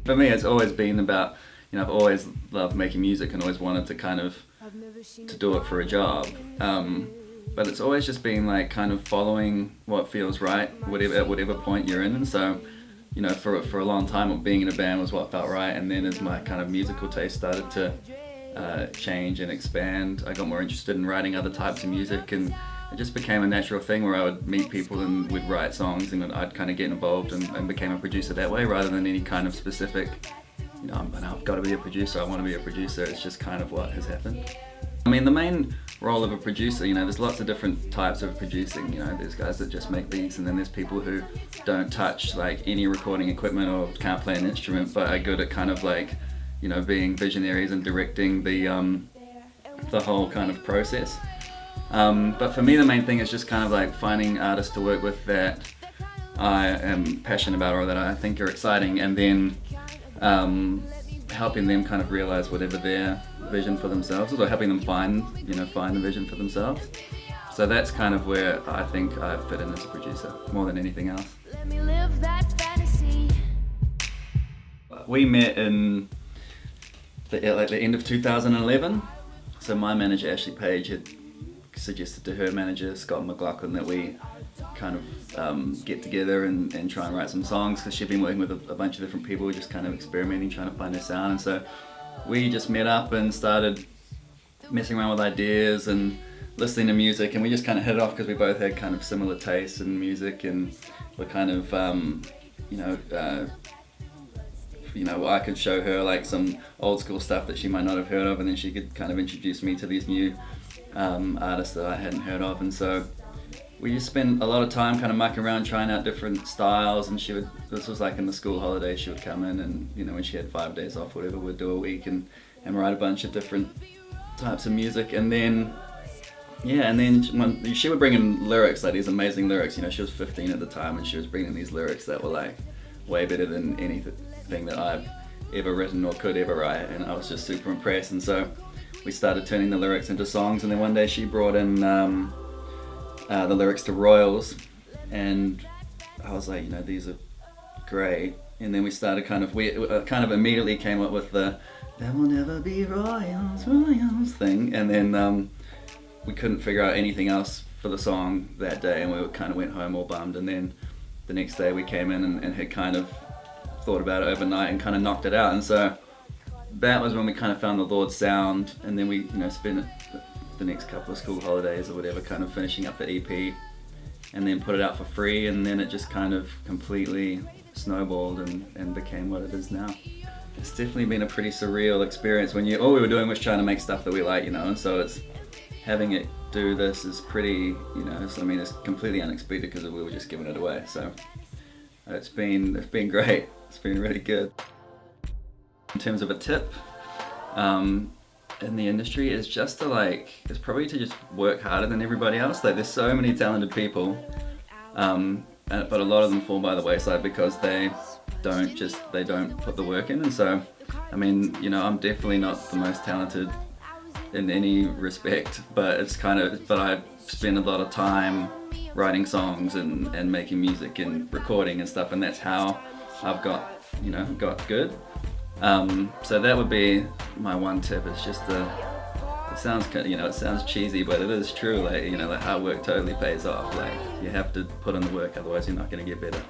For me, it's always been about, I've always loved making music and always wanted to kind of to do it for a job. But it's always just been like kind of following what feels right, at whatever point you're in. And so, for a long time, being in a band was what felt right. And then as my kind of musical taste started to change and expand, I got more interested in writing other types of music, and it just became a natural thing where I would meet people and would write songs, and I'd kind of get involved and became a producer that way, rather than any kind of specific, I've got to be a producer, I want to be a producer. It's just kind of what has happened. I mean, the main role of a producer, there's lots of different types of producing. There's guys that just make beats, and then there's people who don't touch like any recording equipment or can't play an instrument, but are good at kind of like, being visionaries and directing the whole kind of process. But for me, the main thing is just kind of like finding artists to work with that I am passionate about or that I think are exciting, and then helping them kind of realize whatever their vision for themselves is, or helping them find the vision for themselves. So that's kind of where I think I fit in as a producer more than anything else. Let me live that fantasy. We met in the end of 2011. So my manager, Ashley Page, had suggested to her manager, Scott McLaughlin, that we kind of get together and try and write some songs, because she'd been working with a bunch of different people, just kind of experimenting, trying to find their sound. And so we just met up and started messing around with ideas and listening to music, and we just kind of hit it off because we both had kind of similar tastes in music, and we're kind of I could show her like some old school stuff that she might not have heard of, and then she could kind of introduce me to these new artists that I hadn't heard of. And so we just spent a lot of time kind of mucking around, trying out different styles. And this was like in the school holidays, she would come in and, when she had 5 days off, whatever, we'd do a week and write a bunch of different types of music. And then when she would bring in lyrics, like these amazing lyrics. She was 15 at the time, and she was bringing these lyrics that were like way better than anything that I've ever written or could ever write. And I was just super impressed. And so we started turning the lyrics into songs, and then one day she brought in the lyrics to Royals, and I was like, these are great. And then we started we kind of immediately came up with the "There will never be Royals, Royals" thing, and then we couldn't figure out anything else for the song that day, and we kind of went home all bummed. And then the next day we came in and had kind of thought about it overnight and kind of knocked it out. And so that was when we kind of found the Lorde sound, and then we spent the next couple of school holidays or whatever kind of finishing up the EP, and then put it out for free, and then it just kind of completely snowballed and became what it is now. It's definitely been a pretty surreal experience when all we were doing was trying to make stuff that we like, and so it's having it do this is pretty, it's completely unexpected because we were just giving it away. So it's been great. It's been really good. In terms of a tip in the industry, is just it's probably to just work harder than everybody else. Like, there's so many talented people, but a lot of them fall by the wayside because they don't put the work in. And so, I'm definitely not the most talented in any respect, but but I spend a lot of time writing songs and making music and recording and stuff, and that's how I've got good. So that would be my one tip. It's just it sounds cheesy, but it is true. Like hard work totally pays off. Like, you have to put in the work, otherwise you're not going to get better.